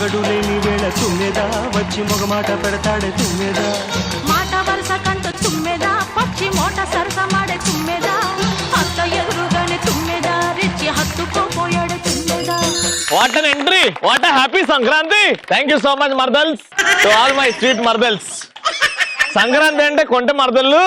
మొగడు లేని వేళ తుమ్మెదా వచ్చి మొగమాట పెడతాడే తుమ్మెదా మాట వరుస కంటూ తుమ్మెదా పక్షి మోట సరస మాడే తుమ్మెదా అత్త ఎదురుగానే తుమ్మెదా రెచ్చి హత్తుకోపోయాడే తుమ్మెదా. What an entry, what a happy Sankranti. Thank you so much మర్దల్స్, టు ఆల్ మై స్ట్రీట్ మర్దల్స్. సంక్రాంతి అంటే కొంట మర్దళ్ళు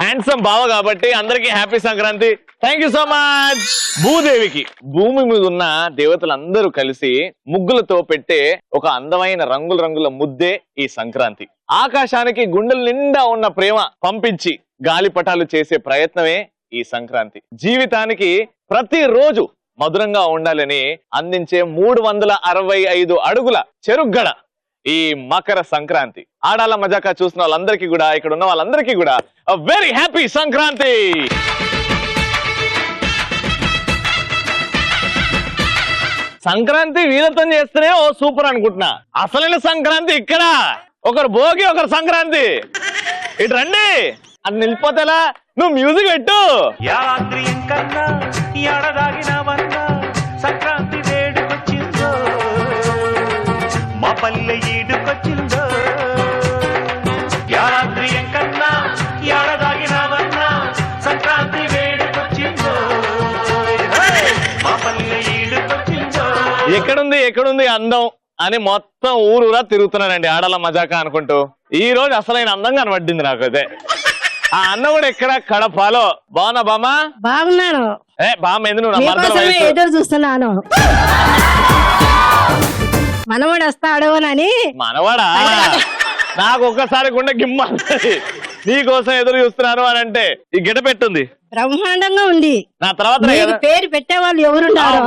హ్యాండ్సమ్ బావ కాబట్టి అందరికి happy Sankranti. Thank you so much. భూదేవికి భూమి మీద ఉన్న దేవతలందరూ కలిసి ముగ్గులతో పెట్టే ఒక అందమైన రంగుల రంగుల ముద్దే ఈ సంక్రాంతి. ఆకాశానికి గుండెల నిండా ఉన్న ప్రేమ పంపించి గాలిపటాలు చేసే ప్రయత్నమే ఈ సంక్రాంతి. జీవితానికి ప్రతిరోజు మధురంగా ఉండాలని అందించే 365 అడుగుల చెరుగ్గడ ఈ మకర సంక్రాంతి. ఆడాల మజాకా చూసిన వాళ్ళందరికీ కూడా, ఇక్కడ ఉన్న వాళ్ళందరికీ కూడా వెరీ హ్యాపీ సంక్రాంతి. సంక్రాంతి వీరతం చేస్తేనే ఓ సూపర్ అనుకుంటున్నా. అసలైన సంక్రాంతి ఇక్కడ. ఒకరు భోగి, ఒకరు సంక్రాంతి. ఇటు రండి, అది నిలిపోతేలా. నువ్వు మ్యూజిక్ పెట్టు. సంక్రాంతి వేడుకొచ్చిందో మా పల్లె ఈడుకొచ్చిందో యారాద్రి ఎంకన్నా ఏడదాగినవన్నా సంక్రాంతి వేడుకొచ్చిందో మా పల్లె ఈడుకొచ్చిందో. ఎక్కడుంది అందం అని మొత్తం ఊరూరా తిరుగుతున్నానండి ఆడాల మజాకా అనుకుంటూ. ఈ రోజు అసలైన అందం కనబడింది నాకు. అయితే ఆ అన్న కూడా ఎక్కడ కడపలో. బాగున్నా బామా? బాగున్నాను. బామ్మ ఎందుకు ఎదురు చూస్తున్నాను. మనవాడు వస్తాడు అని. మనవాడా? నాకు ఒక్కసారి గుండె గిమ్మ. నీకోసం ఎదురు చూస్తున్నాను అని అంటే ఈ గిడ పెట్టుంది బ్రహ్మాండంగా ఉంది. నా తర్వాత పేరు పెట్టే వాళ్ళు ఎవరున్నారు?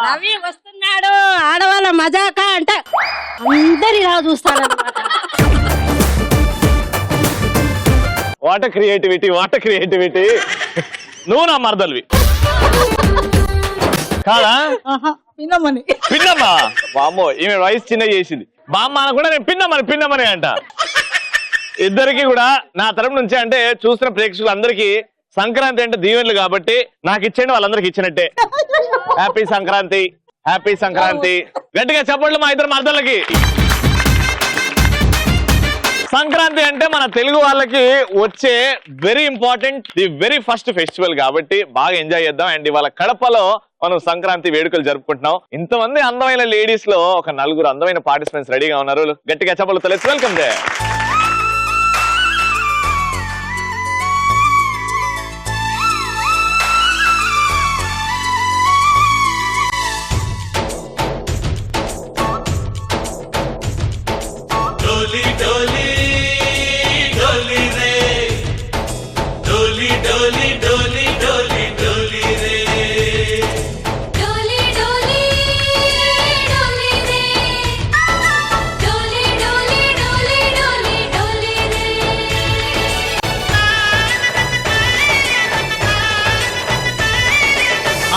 రవి వస్తున్నాడు, ఆడవాళ్ళ మజాకా అంటే అందరు ఇలా చూస్తారు అన్నమాట. What creativity, what creativity. నువ్వు నా మరదలివి కాదా? పిన్నమ్మా? బామ్మో, ఈమె వయసు చిన్న చేసింది. బామ్మ అనకుండా నేను పిన్నమని అంట. ఇద్దరికి కూడా నా తరపు నుంచి, అంటే చూసిన ప్రేక్షకులు అందరికీ సంక్రాంతి అంటే దీవెనలు కాబట్టి నాకు ఇచ్చేయండి, వాళ్ళందరికి ఇచ్చినట్టే. Happy Sankranti, happy Sankranti. గట్టిగా చెప్పండి మా ఇద్దరు మరదలకి. సంక్రాంతి అంటే మన తెలుగు వాళ్ళకి వచ్చే very important, the very first festival కాబట్టి బాగా ఎంజాయ్ చేద్దాం. అండ్ ఇవాళ కడపలో మనం సంక్రాంతి వేడుకలు జరుపుకుంటున్నాం. ఇంతమంది అందమైన లేడీస్ లో ఒక 4 అందమైన పార్టిసిపెంట్స్ రెడీగా ఉన్నారు. గట్టిగా చెప్పలు. Let's welcome they.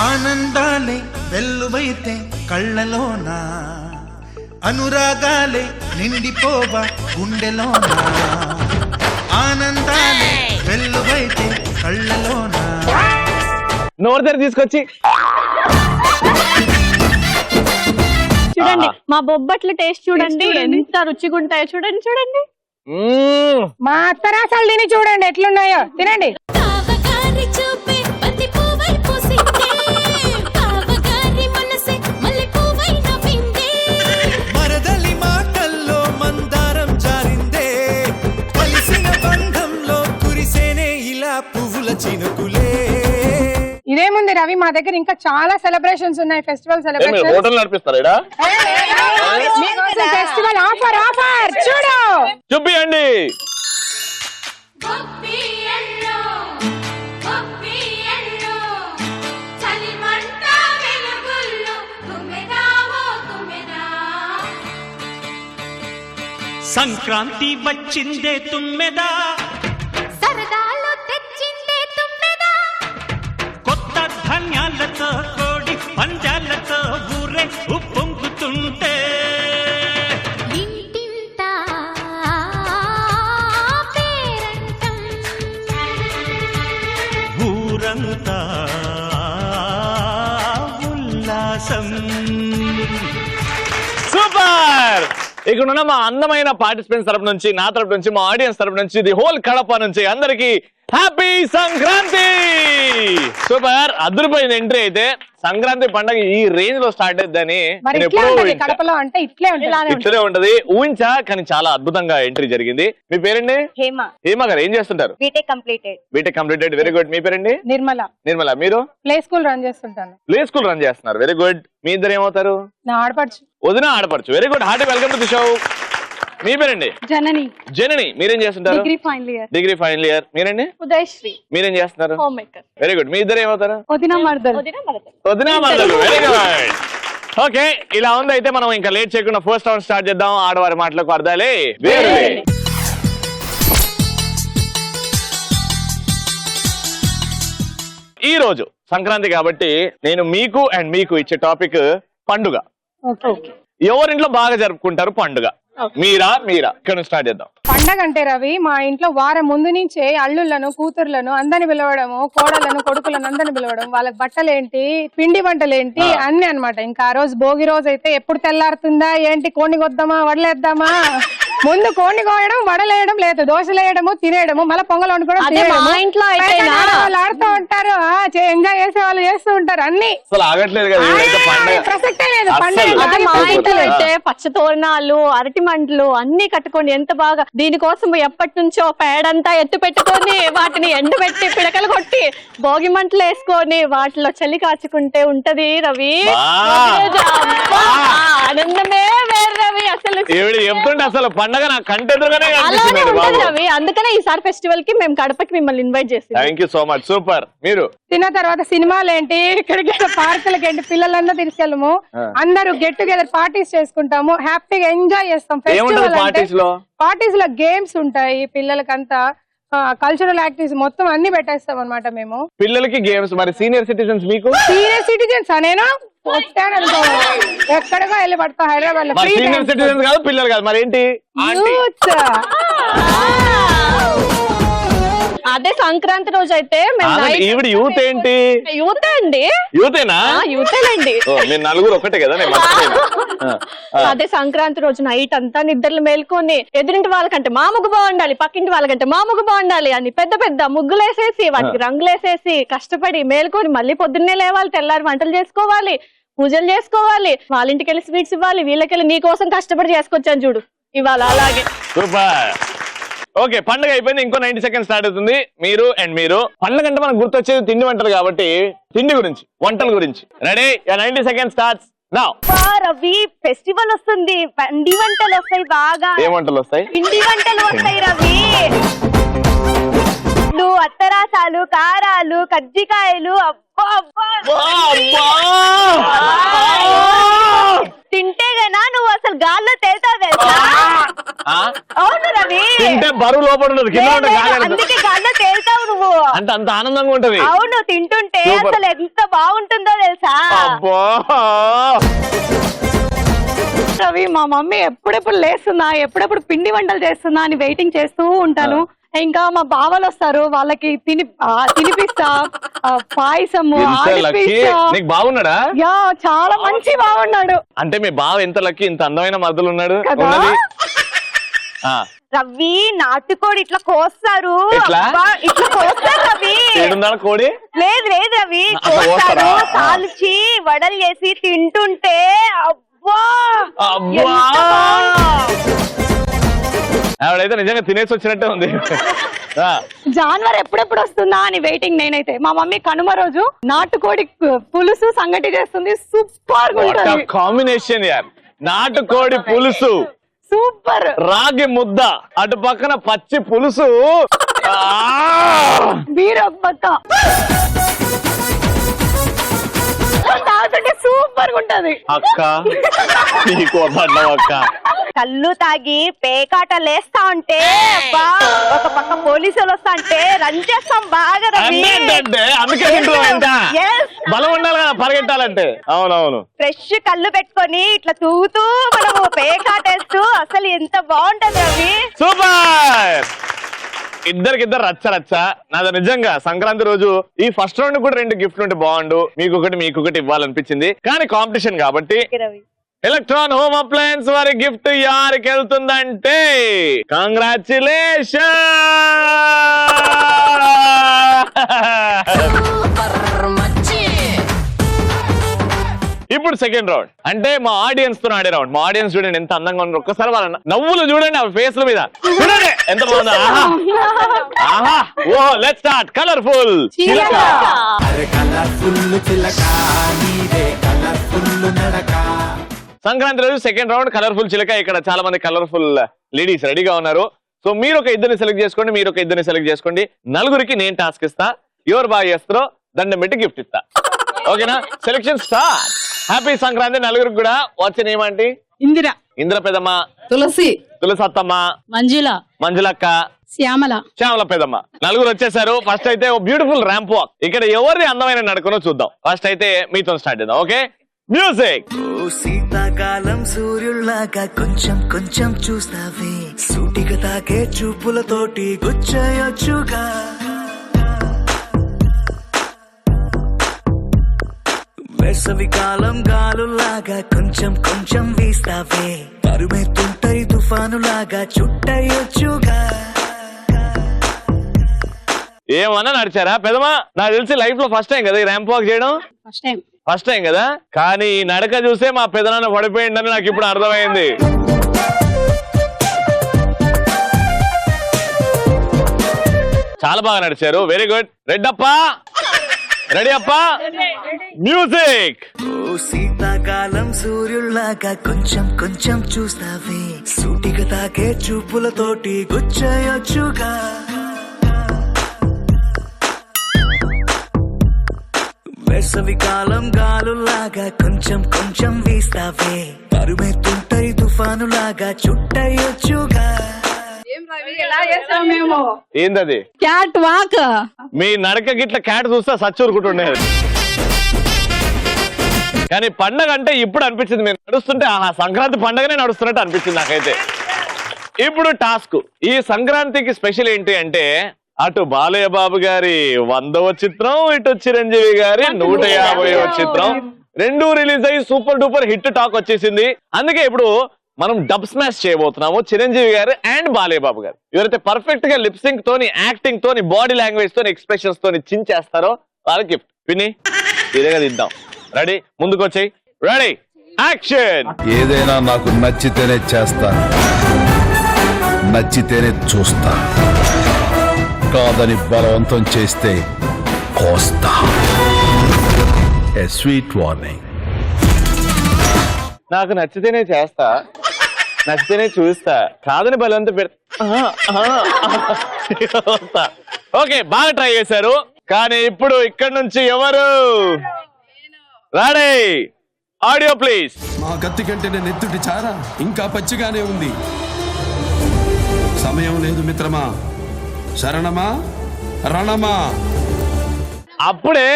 ఆనందాలే వెల్లువైతే కళ్ళలోనా, అనురాగాలే నిండిపోవా గుండెలోనా. ఆనందాలే వెల్లువైతే కళ్ళలోనా. నోరు దగ్గర తీసుకొచ్చి చూడండి, మా బొబ్బట్లు టేస్ట్ చూడండి ఎంత రుచిగా ఉంటాయో. చూడండి. మా అత్తరాసాలు తిని చూడండి ఎట్లున్నాయో. తినండి. మరదలి మాటల్లో మందారం జారిందే, కలిసిన బంధంలో కురిసేనే ఇలా పువ్వుల చినుకులే. ఇదేముంది రవి, మా దగ్గర ఇంకా చాలా సెలబ్రేషన్స్ ఉన్నాయి. Festival celebration. హోటల్ నడిపిస్తారా? ఫెస్టివల్ ఆఫర్ చూడు, చూపియండి. సంక్రాంతి వచ్చిందే తుమ్మెదా, సరదాలు తెచ్చిందే తుమ్మెదా, కొత్త ధాన్యాలతో కోడి పంజాలతో ఊరే ఉప్పొంగుతుంటే ఇంటింటా పేరంటం, ఊరంతా ఉల్లాసం. విలాసం. సూపర్. ఇక్కడ ఉన్న మా అందమైన పార్టిసిపెంట్స్ తరపు నుంచి, నా తరపు నుంచి, మా ఆడియన్స్ తరపు నుంచి, ది హోల్ కడప నుంచి అందరికి హ్యాపీ సంక్రాంతి. సూపర్. అదిరిపోయింది ఎంట్రీ. అయితే సంక్రాంతి పండుగ ఈ రేంజ్ లో స్టార్ట్ అయిద్దని కడపలో అంటే ఇట్లనే ఉంటది ఊహించా, కానీ చాలా అద్భుతంగా ఎంట్రీ జరిగింది. మీ పేరండి? హేమ గారు. ఏం చేస్తుంటారు? B Tech completed. Very good. మీ పేరండి? నిర్మల. మీరు? ప్లే స్కూల్ రన్ చేస్తుంటాను. ప్లే స్కూల్ రన్ చేస్తున్నారు. Very good. మీ ఇద్దరు ఏమవుతారు? నా ఆడపడుచు. వదిన ఆడపడుచు. Very good. Hearty welcome to the show. మీ పేరండి? జనని. మీరేం చేస్తుంటారు? Degree final year. మీరండి? ఉదయశ్రీ. మీరేం చేస్తున్నారు? Homemaker. Very good. మీ ఇద్దరు ఏమవుతారు? వదిన మర్దలు. Very good. ఓకే, ఇలా ఉంది. అయితే మనం ఇంకా లేట్ చేయకుండా ఫస్ట్ రౌండ్ స్టార్ట్ చేద్దాం. ఆడవారి మాటలకు అర్థాలే వేరే. ఈ రోజు సంక్రాంతి కాబట్టి నేను మీకు ఇచ్చే టాపిక్ పండుగ. ఎవరింట్లో బాగా జరుపుకుంటారు పండుగ? మీరా? ఇక్కడ స్టార్ట్ చేద్దాం. పండగ అంటే రవి, మా ఇంట్లో వారం ముందు నుంచే అల్లుళ్ళను, కూతుర్లను అందరిని పిలవడము, కోడలను, కొడుకులను అందరిని పిలవడం, వాళ్ళకి బట్టలేంటి, పిండి వంటలేంటి అన్ని అన్నమాట. ఇంకా ఆ రోజు భోగి రోజు అయితే ఎప్పుడు తెల్లారుతుందా ఏంటి, కోడిని కొద్దామా వడలేద్దామా, ముందు కోడిని కోయడం, వడలేయడం, లేదు దోశలు వేయడము, తినేయడము, మళ్ళీ పొంగల్ వండుకోవడం, ఆడుతూ ఉంటారు, ఎంజాయ్ చేసే వాళ్ళు చేస్తూ ఉంటారు. అన్ని ప్రసక్తే లేదు. పండుగ పచ్చ తోరణాలు, అరటి మంటలు అన్ని కట్టుకొని ఎంత బాగా, దీనికోసం ఎప్పటి నుంచో పేడంతా ఎత్తు పెట్టుకొని వాటిని ఎండబెట్టి పిడకలు కొట్టి భోగి మంటలు వేసుకొని వాటిలో చలి కాచుకుంటే ఉంటది రవి. ఆనందమే వేరు రవి. అసలు పండగ నా కంటెదురుగానే రవి. అందుకనే ఈసారి ఫెస్టివల్ కి మేము కడపకి మిమ్మల్ని ఇన్వైట్ చేస్తాం. Thank you so much. Super. మీరు తిన్న తర్వాత సినిమాలు ఏంటి, ఇక్కడికి పార్కులకి ఏంటి, పిల్లలందరూ తీసుకెళ్ళము, అందరూ గెట్ టుగెదర్ పార్టీస్ చేసుకుంటాము, హ్యాపీగా ఎంజాయ్ చేస్తాం. పార్టీస్ లో గేమ్స్ ఉంటాయి, పిల్లలకంతా కల్చరల్ యాక్టివిటీస్ మొత్తం అన్ని పెట్టేస్తాం అన్నమాట మేము. పిల్లలకి గేమ్స్. మరి సీనియర్ సిటిజన్స్? మీకు సీనియర్ సిటిజన్స్ నేను వచ్చాను అనుకో, ఎక్కడికో వెళ్ళి పడతా హైదరాబాద్ లో. సీనియర్ సిటిజన్స్ కాదు, పిల్లలు కాదు, మరి ఏంటి? అదే సంక్రాంతి రోజు అయితే ఈవిడ యూత్ ఏంటి? యూత్ అండి. యూతేనా? యూతేనండి. మీరు నలుగురు ఒకటే కదా. అదే సంక్రాంతి రోజు నైట్ అంతా నిద్రలు మేల్కొని ఎదురింటి వాళ్ళకంటే మా ముగ్గు బాగుండాలి, పక్కింటి వాళ్ళకంటే మా ముగ్గు బాగుండాలి అని పెద్ద పెద్ద ముగ్గులేసేసి వాటికి రంగులేసేసి కష్టపడి మేల్కొని మళ్ళీ పొద్దున్నే లేవాలి, తెల్లారి వంటలు చేసుకోవాలి, పూజలు చేసుకోవాలి, వాళ్ళ ఇంటికి వెళ్ళి స్వీట్స్ ఇవ్వాలి, వీళ్ళకెళ్ళి నీ కోసం కష్టపడి చేసుకొచ్చాను చూడు ఇవాళ. అలాగే సూపర్. ఓకే, పండుగ అయిపోయింది. ఇంకో 90 సెకండ్స్ స్టార్ట్ అవుతుంది. మీరు. పండుగ అంటే మనకు గుర్తొచ్చేది తిండి వంటలు కాబట్టి తిండి గురించి, వంటల గురించి. Ready? 90 seconds starts now. Ravi, festival వస్తుంది, పిండి వంటలు వస్తాయి బాగా. ఏ వంటలు వస్తాయి? పిండి వంటలు వస్తాయి రవి. అత్తరాసాలు, కారాలు, కజ్జికాయలు. తింటే గనా నువ్వు అసలు గాల్లో తేలుతావు తెలుసా? అవును రవి. తింటే బరువు లోపల అందుకే గాల్లో తేలుతావు నువ్వు. అంటే అంత ఆనందంగా ఉంటది. అవును, తింటుంటే అసలు ఎంత బాగుంటుందో తెలుసా? రవి, మా మమ్మీ ఎప్పుడెప్పుడు లేస్తున్నా, ఎప్పుడెప్పుడు పిండి వంటలు చేస్తున్నా అని వెయిటింగ్ చేస్తూ ఉంటాను. ఇంకా మా బావలు వస్తారు, వాళ్ళకి తినిపిస్తా, పాయసము. నీకు బాగున్నాడా? యా, చాలా మంచి బాగున్నాడు. అంటే మీ బావ ఎంత లక్కీ, ఇంత అందమైన మద్దలు ఉన్నాడు. రవి, నాటుకోడి ఇట్లా కోస్తారు. ఇట్లా కోస్తారు రవి. కోడి? లేదు రవి, కోస్తారు, కాల్చి వడలు చేసి తింటుంటే అబ్బా. ఆవిడైతే నిజంగా తినేసి వచ్చినట్టే ఉంది. జాన్వర్ ఎప్పుడెప్పుడు వస్తుందా అని వెయిటింగ్ నేనైతే. మా మమ్మీ కనుమ రోజు నాటుకోడి పులుసు సంగటి చేస్తుంది. సూపర్ కాంబినేషన్ యార్. నాటుకోడి పులుసు సూపర్. రాగి ముద్ద, అటు పక్కన పచ్చి పులుసు, బీర్ ఒక పక్క తాగుతుంటే సూపర్ గా ఉంటది. అక్క నీకు అక్క. కళ్ళు తాగి పేకాట లేస్తా ఉంటే ఒక పక్క పోలీసులు వస్తా అంటే రన్ చేస్తాం బాగా. అందుకే బలం ఉండాలి కదా పరిగెట్టాలంటే. అవునవును. ఫ్రెష్ కళ్ళు పెట్టుకొని ఇట్లా తూగుతూ మనము పేకాటేస్తూ అసలు ఎంత బాగుంటది రవి. సూపర్. ఇద్దరికిద్దరు రచ్చ. నాది నిజంగా సంక్రాంతి రోజు ఈ ఫస్ట్ రౌండ్ కూడా 2 గిఫ్ట్లు ఉంటే బాగుండు, మీకొకటి ఇవ్వాలనిపించింది. కానీ కాంపిటీషన్ కాబట్టి ఎలక్ట్రాన్ హోమ్ అప్లయన్స్ వారి గిఫ్ట్ యారికి వెళ్తుందంటే కంగ్రాచులేషన్. ఇప్పుడు సెకండ్ రౌండ్ అంటే మా ఆడియన్స్ తో ఆడే రౌండ్. మా ఆడియన్స్ చూడండి ఎంత అందంగా ఉన్నారు. ఒక్కసారి వాళ్ళ నవ్వులు చూడండి ఆ ఫేస్ ల మీద, చూడండి ఎంత బాగుందో. ఆహా ఓ లెట్స్ స్టార్ట్. కలర్ఫుల్ చిలక. సంక్రాంతి రోజు సెకండ్ రౌండ్ కలర్ఫుల్ చిలక. ఇక్కడ చాలా మంది కలర్ఫుల్ లేడీస్ రెడీగా ఉన్నారు. సో మీరు ఒక ఇద్దరిని సెలెక్ట్ చేసుకోండి, నలుగురికి నేను టాస్క్ ఇస్తా. ఎవరు బాగా చేస్తారో దండం పెట్టి గిఫ్ట్ ఇస్తా. ఓకేనా? Selection start. హ్యాపీ సంక్రాంతి. నలుగురికి కూడా వచ్చిన ఏమంటి? ఇందిర పెదమ్మ, తులసి అత్తమ్మ, మంజులక్క, శ్యామల పెదమ్మ. నలుగురు వచ్చేసారు. ఫస్ట్ అయితే బ్యూటిఫుల్ ర్యాంప్ వాక్. ఇక్కడ ఎవరి అందమైన నడుకునో చూద్దాం. ఫస్ట్ అయితే మీతో స్టార్ట్ చేద్దాం. Okay, music. శీతాకాలం సూర్యుల్లాగా కొంచెం చూస్తావే, సూటిగా తాకే చూపులతోటి గుచ్చయొచ్చుగా. వేసవి కాలం గాలులాగా కొంచెం వీస్తావే, పరుమెత్తుంటై తుఫానులాగా చుట్టయొచ్చుగా. ఏమన్నా నడిచారా పెదమా? నాకు తెలిసి లైఫ్ లో ఫస్ట్ టైం కదా ఈ ర్యాంప్ వాక్ చేయడం. ఫస్ట్ టైం కదా, కానీ ఈ నడక చూసే మా పెదనాన్న పడిపోయిందని నాకు ఇప్పుడు అర్థమైంది. చాలా బాగా నడిచారు. Very good. రెడ్డప్ప రెడీ అప్ప, మ్యూజిక్. శీతాకాలం సూర్యుల్లాగా కొంచెం చూస్తావే, సూటిగా తాకే చూపులతోటి గుచ్చయొచ్చుగా. వేసవి కాలం గాలులాగా కొంచెం వీస్తావే, పరుమెత్తుంటై తుఫానులాగా చుట్టయొచ్చుగా. ఏందది? Cat walk. మీ నడక గిట్ల క్యాట్ చూస్తే సచ్చూరుకుంటుండేది. కానీ పండగ అంటే ఇప్పుడు అనిపించింది, మీరు నడుస్తుంటే ఆహా సంక్రాంతి పండగనే నడుస్తున్నట్టు అనిపించింది నాకైతే. ఇప్పుడు టాస్క్. ఈ సంక్రాంతికి స్పెషల్ ఏంటి అంటే అటు బాలయ్య బాబు గారి 100వ చిత్రం, ఇటు చిరంజీవి గారి 150వ చిత్రం, 2 రిలీజ్ అయ్యి సూపర్ డూపర్ హిట్ టాక్ వచ్చేసింది. అందుకే ఇప్పుడు మనం డబ్ స్మాష్ చేయబోతున్నాము. చిరంజీవి గారు అండ్ బాలయ్య బాబు గారు ఎవరైతే పర్ఫెక్ట్ గా లిప్సింగ్ తోని, యాక్టింగ్ తోని, బాడీ లాంగ్వేజ్ తోని, ఎక్స్ప్రెషన్స్ తోని చించేస్తారో వాళ్ళకి గిఫ్ట్. విని ఇదేగా దిద్దాం. రెడీ? ముందుకు వచ్చాయి. Ready, action. ఏదైనా నాకు నచ్చితేనే చేస్తా, నచ్చితేనే చూస్తా, కాదని బలవంతం చేస్తే కోస్తా. ఏ స్వీట్ వార్నింగ్. నాకు నచ్చితేనే చేస్తా, నచ్చితేనే చూస్తా, కాదని బలవంతం పెడతా. ఓకే, బాగా ట్రై చేశారు. కానీ ఇప్పుడు ఇక్కడ నుంచి ఎవరు? Ready, audio please. మా కత్తి కంటే నెత్తుటి చారా ఇంకా పచ్చిగానే ఉంది. సమయం లేదు మిత్రమా, శరణమా రణమా. అప్పుడే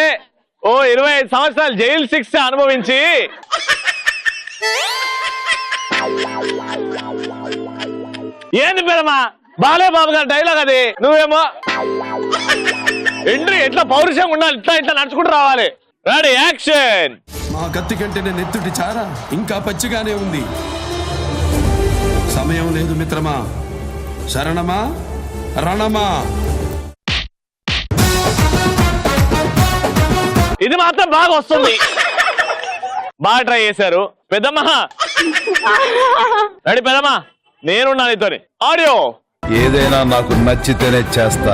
ఓ 25 సంవత్సరాలు జైలు శిక్ష అనుభవించి ఏంది పెదమా బాలయ్య బాబు గారి డైలాగ్ అది. నువ్వేమో ఎంట్రీ ఎట్లా పౌరుషంగా ఉండాలి, ఇట్లా నడుచుకుంటూ రావాలి. Ready, action. మా కత్తి కంటే నెత్తుటి చారా ఇంకా పచ్చిగానే ఉంది. సమయం లేదు మిత్రమా, శరణమా రణమా. ఇది మాత్రం బాగా వస్తుంది. బాగా ట్రై చేశారు పెద్దమ్మ. రెడీ పెద్దమ్మ, నేనున్నా నీతోని. ఆడియో. ఏదైనా నాకు నచ్చితేనే చేస్తా,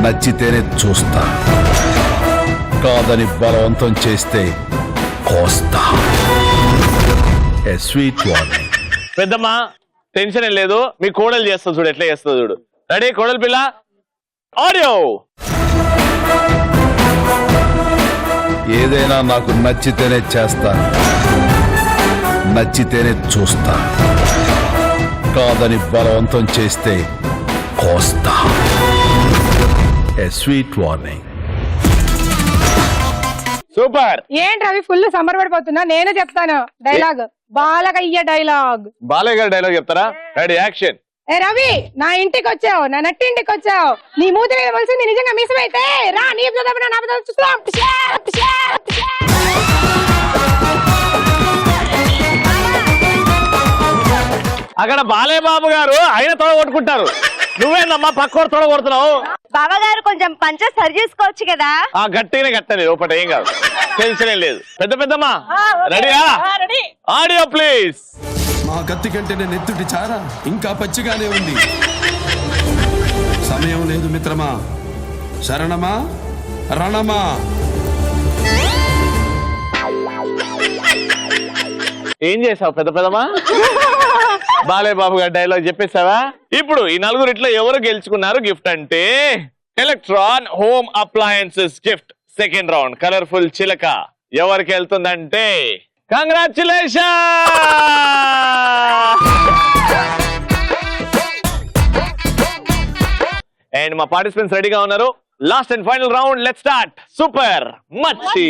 నచ్చితేనే చూస్తా, కాదని బలవంతం చేస్తే కోస్తా. ఏ స్వీట్ వార్నింగ్. పెద్దమ్మ టెన్షన్ ఏం లేదు, మీ కోడలు చేస్తా చూడు ఎట్లా చేస్తా చూడు. రెడీ కోడలు పిల్ల. ఆడియో. ఏదైనా నాకు నచ్చితేనే చేస్తా, నచ్చితేనే చూస్తా, కాదని బలవంతం చేస్తే కోస్తా. ఏ స్వీట్ వార్నింగ్. సూపర్. ఏంటి అవి ఫుల్ సంబరపడిపోతున్నా? నేను చెప్తాను డైలాగ్. బాలకయ్య డైలాగ్. బాలయ్య గారి డైలాగ్ చెప్తారా? Ready, action. ఏ రవి, నా ఇంటికి వచ్చావు, నా నట్టింటికి వచ్చావు, నీ మూతి మీద వలసింది నిజంగా మిసమైతే రా, నీ అక్కడ బాలేబాబు గారు ఆయన తొడ కొట్టుకుంటారు, నువ్వేందమ్మా పక్క తొడ కొడుతున్నావు? బావగారు కొంచెం పంచ సరి చేసుకోవచ్చు కదా. గట్టిగానే కట్టండి, లోపల ఏం కాదు, టెన్షన్ లేదు. పెద్దమ్మా రెడీయా? Audio please. మా కత్తి కంటే నేను ఎత్తుటి చారా ఇంకా పచ్చిగానే ఉంది. సమయం లేదు మిత్రమా, శరణమా రణమా. ఏం చేసావు పెద్దమ్మా? బాలేబాబు గారి డైలాగ్ చెప్పేసావా? ఇప్పుడు ఈ నలుగురిట్లో ఎవరు గెలుచుకున్నారు గిఫ్ట్ అంటే? Electron home appliances gift second round colourful చిలక ఎవరికి వెళ్తుందంటే కంగ్రాచులేషన్. అండ్ మా పార్టిసిపెంట్స్ రెడీగా ఉన్నారు. Last and final round, let's start. Super మచ్చి.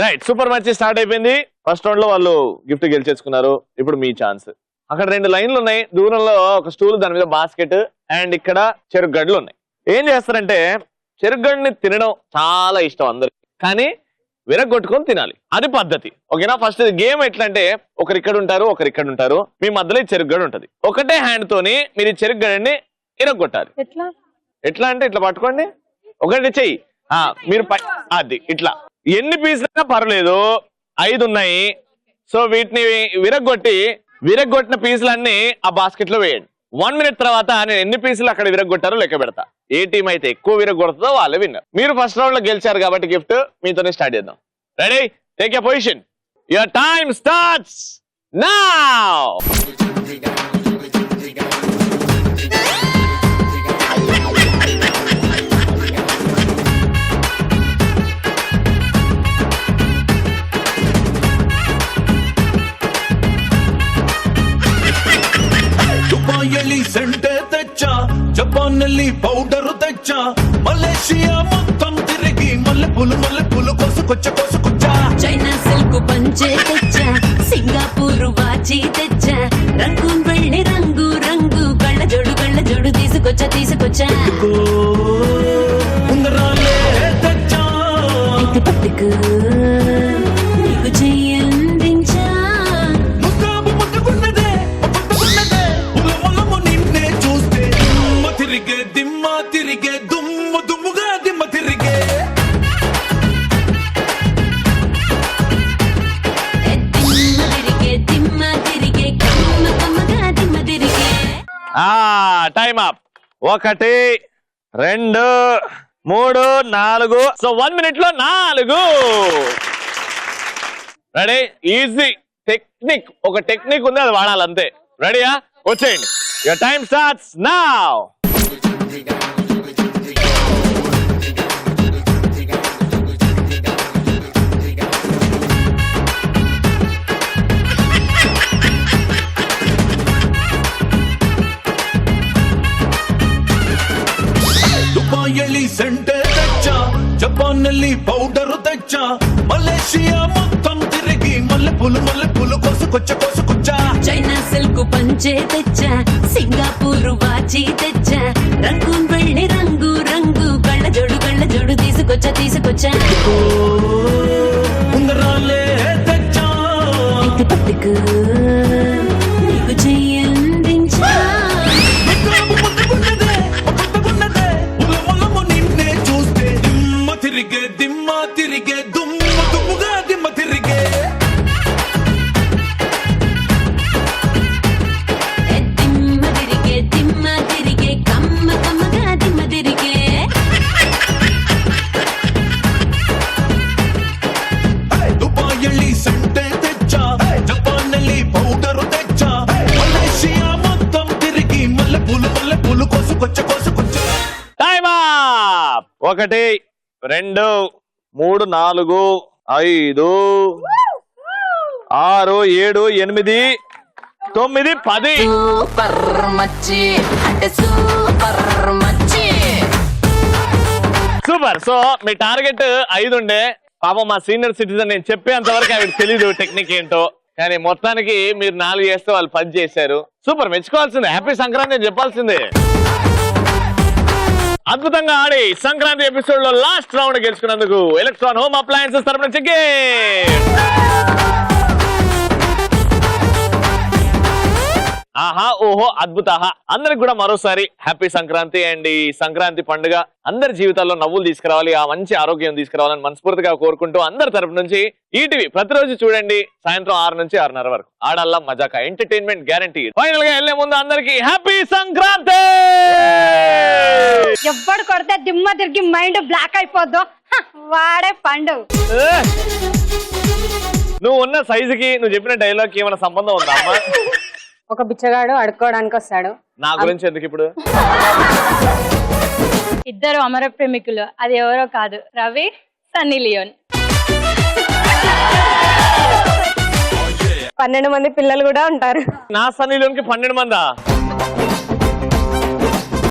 రైట్, సూపర్ మచ్చి స్టార్ట్ అయిపోయింది. ఫస్ట్ రౌండ్ లో వాళ్ళు గిఫ్ట్ గెలిచేసుకున్నారు. ఇప్పుడు మీ ఛాన్స్. అక్కడ 2 లైన్లు ఉన్నాయి, దూరంలో ఒక స్టూల్, దాని మీద బాస్కెట్, అండ్ ఇక్కడ చెరుగడ్డలు ఉన్నాయి. ఏం చేస్తారంటే చెరుగడ్డని తినడం చాలా ఇష్టం అందరికి, కానీ విరగొట్టుకొని తినాలి, అది పద్ధతి. ఓకేనా? ఫస్ట్ గేమ్ ఎట్లా అంటే ఒకరు ఇక్కడ ఉంటారు, ఒకరు ఇక్కడ ఉంటారు, మీ మధ్యలో చెరుగడ్డ ఉంటది. ఒకటే హ్యాండ్ తోని మీరు ఈ చెరుగడ్డని విరగొట్టాలి. ఎట్లా అంటే ఇట్లా పట్టుకోండి, ఒకటి చెయ్యి, మీరు అది ఇట్లా. ఎన్ని పీసులైనా పర్లేదు, 5 ఉన్నాయి. సో వీటిని విరగొట్టిన పీసులన్నీ ఆ బాస్కెట్ లో వేయండి. 1 మినిట్ తర్వాత నేను ఎన్ని పీసులు అక్కడ విరగొట్టారో లెక్క పెడతా. ఏ టీం అయితే ఎక్కువ విరగొడుతుందో వాళ్ళే విన్నర్. మీరు ఫస్ట్ రౌండ్ లో గెలిచారు కాబట్టి గిఫ్ట్ మీతోనే స్టార్ట్ చేద్దాం. Ready? Take your position. Your time starts now. ದುಬಾಯಲ್ಲಿ ಸೆಂಟೆ ತೆಚ್ಚ, ಜಪಾನ್ನಲ್ಲಿ ಪೌಡರು ತೆಚ್ಚ, ಮಲೇಷಿಯಾ ಮೊತ್ತಂ ತಿರುಗಿ మల్లెపూలు కోసుకొచ్చ. చైనా సిల్క్ పంచే తెచ్చా, సింగపూర్ వాచి తెచ్చా, రంగూన్ వెళ్ళి రంగు రంగు కళ్ళ జోడు తీసుకొచ్చా. ఉంగరాలే తెచ్చా, పట్టుకు నీకు చెయ్యందించా. ముద్దుకున్నదే ఉలమలము నిన్నే చూస్తే దిమ్మ తిరిగే దుమ్ముగా దిమ్మ తిరిగే. Time up. 1 2 3 4. సో 1 మినిట్ లో 4. రెడీ? ఈజీ టెక్నిక్, ఒక టెక్నిక్ ఉంది, అది వాడాలి అంతే. రెడీయా? వచ్చేయండి. Your time starts now. ದುಬಾಯಲ್ಲಿ ಸೆಂಟೆ ತೆಚ್ಚ, ಜಪಾನ್ನಲ್ಲಿ ಪೌಡರು ತೆಚ್ಚ, ಮಲೇಷಿಯಾ ಮೊತ್ತಂ ತಿರುಗಿ మల్లెపూలు కోసుకొచ్చ. చైనా సిల్క్ పంచే తెచ్చా, సింగపూర్ వాచి తెచ్చా, రంగూన్ వెళ్ళి రంగు రంగు కళ్ళ జోడు తీసుకొచ్చా. ఉంగరాలే తెచ్చా, పట్టుకు నీకు చెయ్యందించా. ఉలమలము నిన్నే చూస్తే దిమ్మ తిరిగే దుమ్ముగా దిమ్మ తిరిగే. దిమ్మ తిరిగే కమ్మగా దిమ్మ తిరిగే. దుబాಯಲ್ಲಿ ಸೆಂಟೆ ತೆಚ್ಚ, ಜಪಾನ್ನಲ್ಲಿ ಪೌಡರು ತೆಚ್ಚ, ಮಲೇಷಿಯಾ మొత్తం తిరిగి మల్లెపూలు కోసుకొచ్చ. Time up. 1 2 3 4 5 6 7 8 9 10. సూపర్ మచ్చి అంటే సూపర్ మచ్చి. సూపర్. సో మీ టార్గెట్ 5 ఉండే. పాపం మా సీనియర్ సిటిజన్ నేను చెప్పేంత వరకు ఆవిడ తెలీదు టెక్నిక్ ఏంటో, కానీ మొత్తానికి మీరు 4 చేస్తే వాళ్ళు 10 చేశారు. సూపర్, మెచ్చుకోవాల్సిందే. హ్యాపీ సంక్రాంతి అని చెప్పాల్సిందే. అద్భుతంగా ఆడి సంక్రాంతి ఎపిసోడ్ లో లాస్ట్ రౌండ్ గెలుచుకున్నందుకు ఎలక్ట్రాన్ హోమ్ అప్లయన్సెస్ తరపున నుంచి ఆహా ఓహో అద్భుత. అందరికి కూడా మరోసారి హ్యాపీ సంక్రాంతి. అండ్ ఈ సంక్రాంతి పండుగ అందరి జీవితాల్లో నవ్వులు తీసుకురావాలి, ఆ మంచి ఆరోగ్యం తీసుకురావాలని మనస్ఫూర్తిగా కోరుకుంటూ అందరి తరపు నుంచి ఈటీవీ ప్రతిరోజు చూడండి సాయంత్రం 6 నుంచి 6:30 వరకు. ఆడల్లా మజాకా, ఎంటర్టైన్మెంట్ గ్యారంటీ. ఫైనల్ గా వెళ్లే ముందు అందరికి హ్యాపీ సంక్రాంతి. ఎవ్వడు కొడితే దిమ్మ తిరిగి మైండ్ బ్లాక్ అయిపోద్దు వాడే పండు. నువ్వు ఉన్న సైజుకి నువ్వు చెప్పిన డైలాగ్ కి ఏమైనా సంబంధం ఉందా అమ్మా? ఒక బిచ్చగాడు అడుక్కోవడానికి వస్తాడు. నా గురించి ఎందుకు ఇప్పుడు? ఇద్దరు అమర ప్రేమికులు, అది ఎవరో కాదు, రవి సన్నీ లియోన్. 12 మంది పిల్లలు కూడా ఉంటారు. నా సన్నీలోనికి 12 మందా?